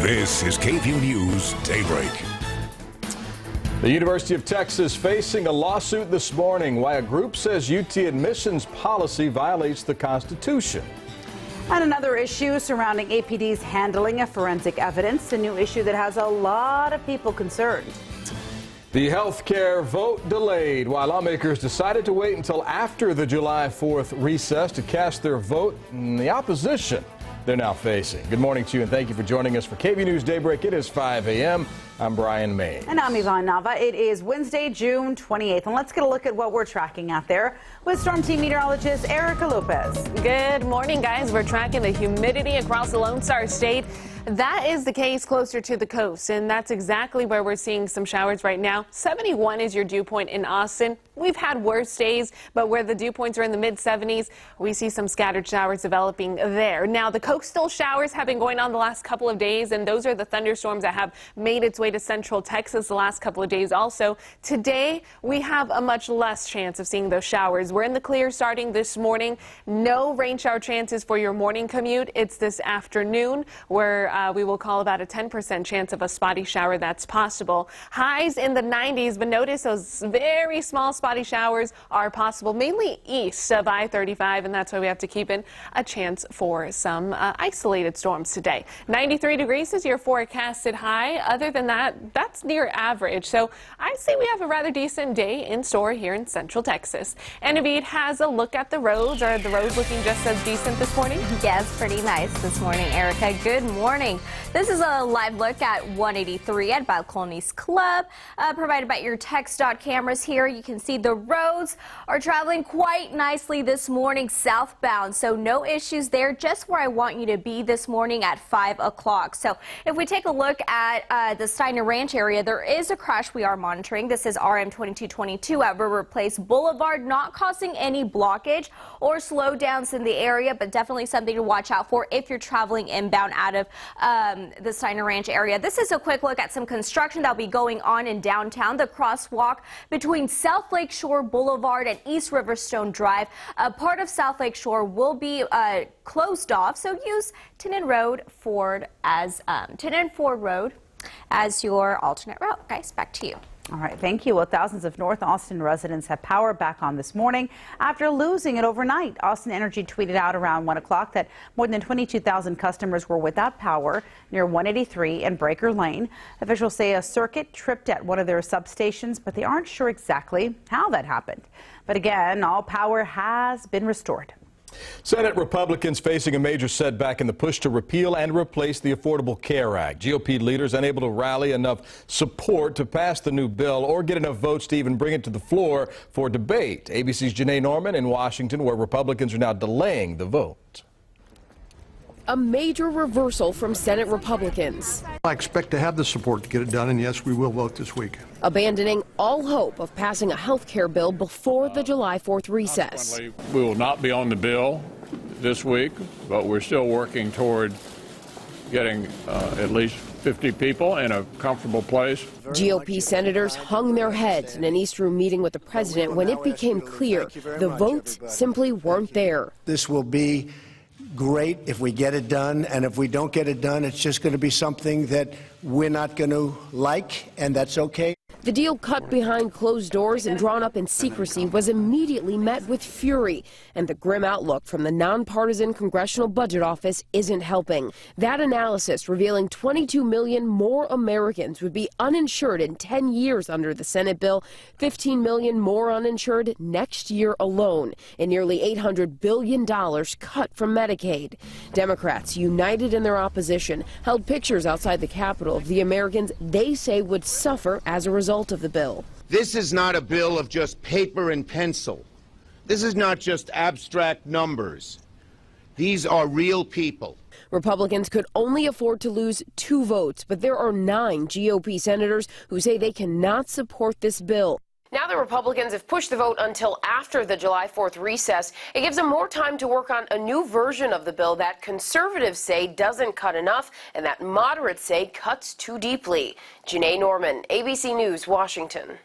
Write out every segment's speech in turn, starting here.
This is KVUE News Daybreak. The University of Texas facing a lawsuit this morning why a group says UT admissions policy violates the Constitution. And another issue surrounding APD's handling of forensic evidence, a new issue that has a lot of people concerned. The health care vote delayed while lawmakers decided to wait until after the July 4th recess to cast their vote in the opposition they're now facing. Good morning to you and thank you for joining us for KVUE News Daybreak. It is 5 a.m. I'm Brian May. And I'm Yvonne Nava. It is Wednesday, June 28th. And let's get a look at what we're tracking out there with Storm Team meteorologist Erica Lopez. Good morning, guys. We're tracking the humidity across the Lone Star State. That is the case closer to the coast, and that's exactly where we're seeing some showers right now. 71 is your dew point in Austin. We've had worse days, but where the dew points are in the mid-70s, we see some scattered showers developing there. Now, the coastal showers have been going on the last couple of days, and those are the thunderstorms that have made its way to central Texas the last couple of days also. Today, we have a much less chance of seeing those showers. We're in the clear starting this morning. No rain shower chances for your morning commute. It's this afternoon where we will call about a 10% chance of a spotty shower that's possible. Highs in the 90s, but notice those very small spotty showers are possible, mainly east of I-35, and that's why we have to keep in a chance for some isolated storms today. 93 degrees is your forecasted high. Other than that, that's near average. So I say we have a rather decent day in store here in central Texas. And Naveed has a look at the roads. Are the roads looking just as decent this morning? Yes, pretty nice this morning, Erica. Good morning. This is a live look at 183 at Balcones Club, provided by your TxDOT cameras here. You can see the roads are traveling quite nicely this morning southbound, so no issues there, just where I want you to be this morning at 5 o'clock. So if we take a look at the Steiner Ranch area, there is a crash we are monitoring. This is RM 2222 at River Place Boulevard, not causing any blockage or slowdowns in the area, but definitely something to watch out for if you're traveling inbound out of the Steiner Ranch area. This is a quick look at some construction that'll be going on in downtown. The crosswalk between South Lake Shore Boulevard and East Riverstone Drive. A part of South Lake Shore will be closed off, so use Tinnen Ford Road as your alternate route. Guys, back to you. All right, thank you. Well, thousands of North Austin residents have power back on this morning after losing it overnight. Austin Energy tweeted out around 1 o'clock that more than 22,000 customers were without power near 183 and Breaker Lane. Officials say a circuit tripped at one of their substations, but they aren't sure exactly how that happened. But again, all power has been restored. Senate Republicans facing a major setback in the push to repeal and replace the Affordable Care Act. GOP leaders unable to rally enough support to pass the new bill or get enough votes to even bring it to the floor for debate. ABC's Janae Norman in Washington, where Republicans are now delaying the vote. A major reversal from Senate Republicans. I expect to have the support to get it done, and yes, we will vote this week. Abandoning all hope of passing a health care bill before the July 4th recess. We will not be on the bill this week, but we're still working toward getting at least 50 people in a comfortable place. GOP senators hung their heads in an East Room meeting with the president when it became clear the votes simply weren't there. This will be great if we get it done, and if we don't get it done, it's just going to be something that we're not going to like, and that's okay. The deal cut behind closed doors and drawn up in secrecy was immediately met with fury, and the grim outlook from the nonpartisan Congressional Budget Office isn't helping. That analysis revealing 22 million more Americans would be uninsured in 10 years under the Senate bill, 15 million more uninsured next year alone, and nearly $800 billion cut from Medicaid. Democrats, united in their opposition, held pictures outside the Capitol of the Americans they say would suffer as a result of the bill. This is not a bill of just paper and pencil. This is not just abstract numbers. These are real people. Republicans could only afford to lose 2 votes, but there are 9 GOP senators who say they cannot support this bill. Now the Republicans have pushed the vote until after the July 4th recess. It gives them more time to work on a new version of the bill that conservatives say doesn't cut enough and that moderates say cuts too deeply. Janae Norman, ABC News, Washington.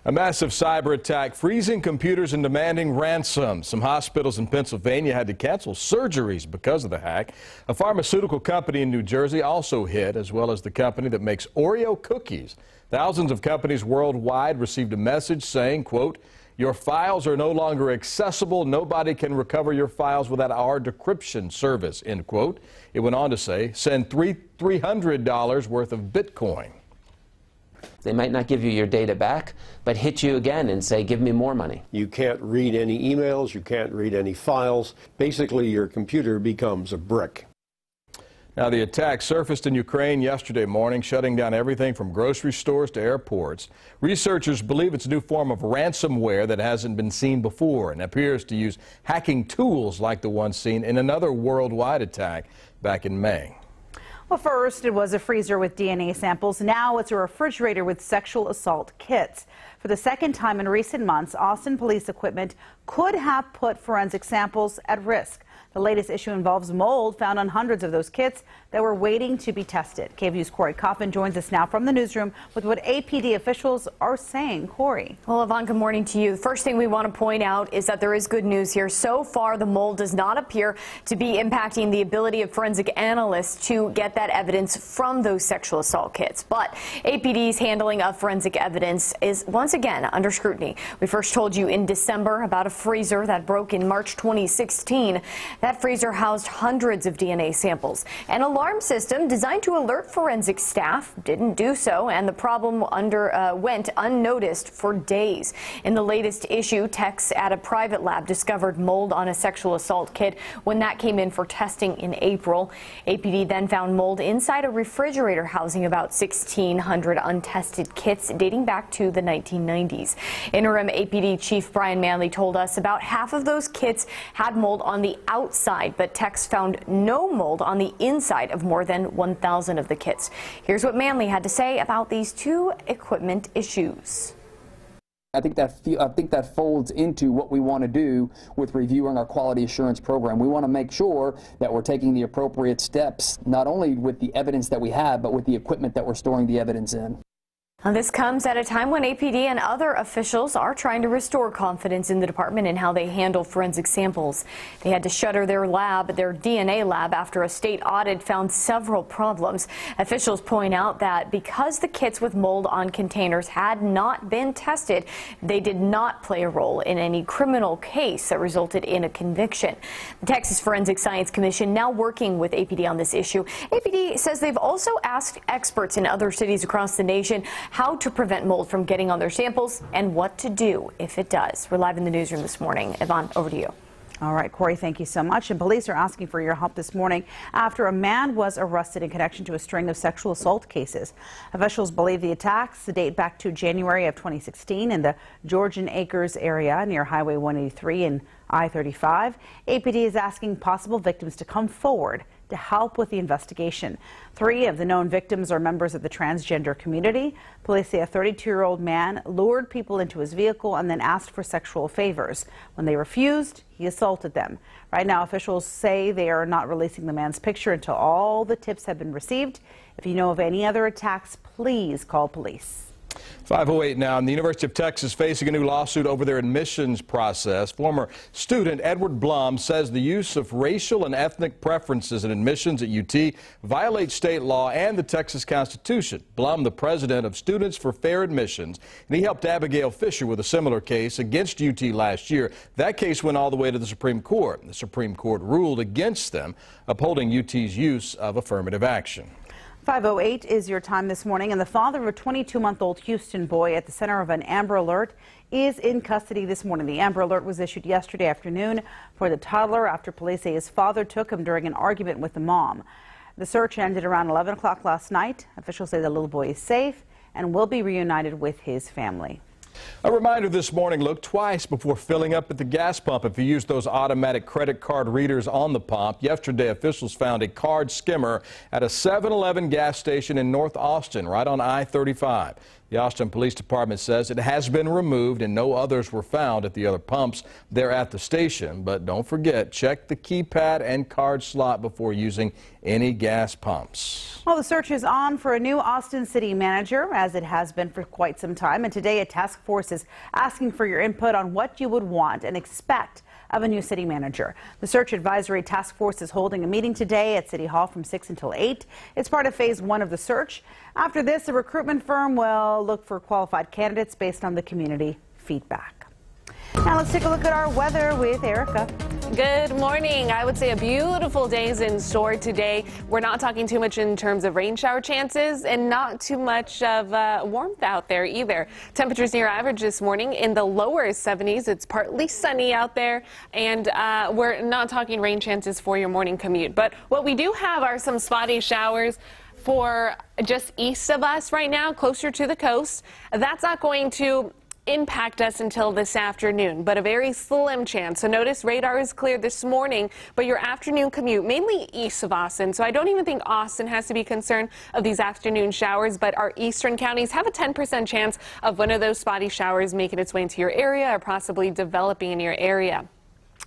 A massive cyber attack freezing computers and demanding ransom. Some hospitals in Pennsylvania had to cancel surgeries because of the hack. A pharmaceutical company in New Jersey also hit, as well as the company that makes Oreo cookies. Thousands of companies worldwide received a message saying, quote, "Your files are no longer accessible. Nobody can recover your files without our decryption service," end quote. It went on to say, send $300 worth of Bitcoin. They might not give you your data back, but hit you again and say, give me more money. You can't read any emails, you can't read any files. Basically, your computer becomes a brick. Now, the attack surfaced in Ukraine yesterday morning, shutting down everything from grocery stores to airports. Researchers believe it's a new form of ransomware that hasn't been seen before and appears to use hacking tools like the one seen in another worldwide attack back in May. Well, first it was a freezer with DNA samples. Now it's a refrigerator with sexual assault kits. For the second time in recent months, Austin police equipment could have put forensic samples at risk. The latest issue involves mold found on hundreds of those kits that were waiting to be tested. KVUE's Corey Coffin joins us now from the newsroom with what APD officials are saying. Corey. Well, Yvonne, good morning to you. First thing we want to point out is that there is good news here. So far, the mold does not appear to be impacting the ability of forensic analysts to get that evidence from those sexual assault kits. But APD's handling of forensic evidence is once again under scrutiny. We first told you in December about a freezer that broke in March 2016. That freezer housed hundreds of DNA samples. An alarm system designed to alert forensic staff didn't do so, and the problem went unnoticed for days. In the latest issue, techs at a private lab discovered mold on a sexual assault kit when that came in for testing in April. APD then found mold inside a refrigerator housing about 1,600 untested kits dating back to the 1990s. Interim APD Chief Brian Manley told us about half of those kits had mold on the outside, but techs found no mold on the inside of more than 1,000 of the kits. Here's what Manley had to say about these two equipment issues. I think that folds into what we want to do with reviewing our quality assurance program. We want to make sure that we're taking the appropriate steps, not only with the evidence that we have, but with the equipment that we're storing the evidence in. Now, this comes at a time when APD and other officials are trying to restore confidence in the department and how they handle forensic samples. They had to shutter their DNA lab, after a state audit found several problems. Officials point out that because the kits with mold on containers had not been tested, they did not play a role in any criminal case that resulted in a conviction. The Texas Forensic Science Commission now working with APD on this issue. APD says they've also asked experts in other cities across the nation how to prevent mold from getting on their samples and what to do if it does. We're live in the newsroom this morning. Yvonne, over to you. All right, Corey, thank you so much. And police are asking for your help this morning after a man was arrested in connection to a string of sexual assault cases. Officials believe the attacks date back to January of 2016 in the Georgian Acres area near Highway 183 and I-35. APD is asking possible victims to come forward to help with the investigation. 3 of the known victims are members of the transgender community. Police say a 32-year-old man lured people into his vehicle and then asked for sexual favors. When they refused, he assaulted them. Right now, officials say they are not releasing the man's picture until all the tips have been received. If you know of any other attacks, please call police. 5:08 now, and the University of Texas facing a new lawsuit over their admissions process. Former student Edward Blum says the use of racial and ethnic preferences in admissions at UT violates state law and the Texas Constitution. Blum, the president of Students for Fair Admissions, and he helped Abigail Fisher with a similar case against UT last year. That case went all the way to the Supreme Court. The Supreme Court ruled against them, upholding UT's use of affirmative action. 5:08 is your time this morning, and the father of a 22-month-old Houston boy at the center of an Amber Alert is in custody this morning. The Amber Alert was issued yesterday afternoon for the toddler after police say his father took him during an argument with the mom. The search ended around 11 o'clock last night. Officials say the little boy is safe and will be reunited with his family. A reminder this morning, look twice before filling up at the gas pump if you use those automatic credit card readers on the pump. Yesterday, officials found a card skimmer at a 7-Eleven gas station in North Austin, right on I-35. The Austin Police Department says it has been removed and no others were found at the other pumps there at the station. But don't forget, check the keypad and card slot before using any gas pumps. Well, the search is on for a new Austin city manager, as it has been for quite some time. And today a task force is asking for your input on what you would want and expect of a new city manager. The Search Advisory Task Force is holding a meeting today at City Hall from 6 until 8. It's part of phase 1 of the search. After this, the recruitment firm will look for qualified candidates based on the community feedback. Now let's take a look at our weather with Erica. Good morning. I would say a beautiful day is in store today. We're not talking too much in terms of rain shower chances and not too much of warmth out there either. Temperatures near average this morning in the lower 70s. It's partly sunny out there, and we're not talking rain chances for your morning commute. But what we do have are some spotty showers for just east of us right now, closer to the coast. That's not going to impact us until this afternoon, but a very slim chance. So notice radar is clear this morning, but your afternoon commute mainly east of Austin. So I don't even think Austin has to be concerned of these afternoon showers, but our eastern counties have a 10% chance of one of those spotty showers making its way into your area or possibly developing in your area.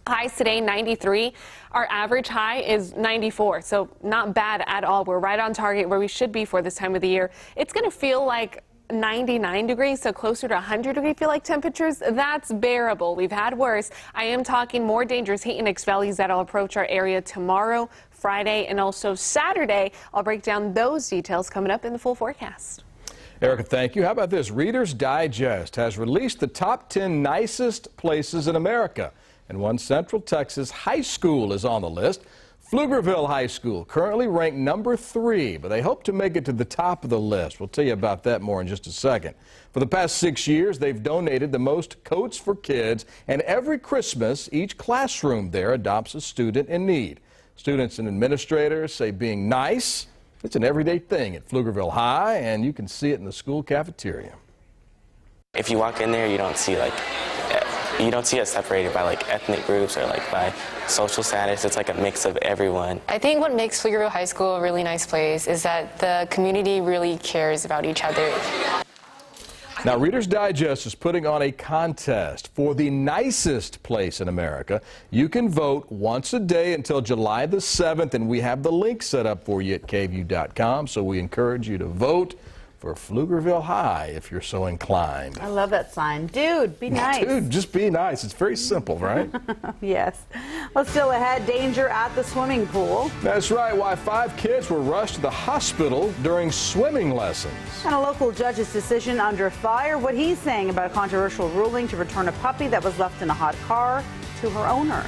Highs today 93. Our average high is 94, so not bad at all. We're right on target where we should be for this time of the year. It's going to feel like 99 degrees, so closer to 100 degree feel-like temperatures. That's bearable. We've had worse. I am talking more dangerous heat index values that'll approach our area tomorrow, Friday, and also Saturday. I'll break down those details coming up in the full forecast. Erica, thank you. How about this? Reader's Digest has released the top 10 nicest places in America, and one Central Texas high school is on the list. Pflugerville High School, currently ranked number 3, but they hope to make it to the top of the list. We'll tell you about that more in just a second. For the past 6 years, they've donated the most coats for kids, and every Christmas, each classroom there adopts a student in need. Students and administrators say being nice, it's an everyday thing at Pflugerville High, and you can see it in the school cafeteria. If you walk in there, you don't see us separated by ethnic groups or by social status. It's like a mix of everyone. I think what makes Pflugerville High School a really nice place is that the community really cares about each other. Now, Reader's Digest is putting on a contest for the nicest place in America. You can vote once a day until July the 7th, and we have the link set up for you at kview.com, so we encourage you to vote for Pflugerville High if you're so inclined. I love that sign. Dude, be nice. Dude, just be nice. It's very simple, right? Yes. Well, still ahead, danger at the swimming pool. That's right. Why 5 kids were rushed to the hospital during swimming lessons. And a local judge's decision under fire. What he's saying about a controversial ruling to return a puppy that was left in a hot car to her owner.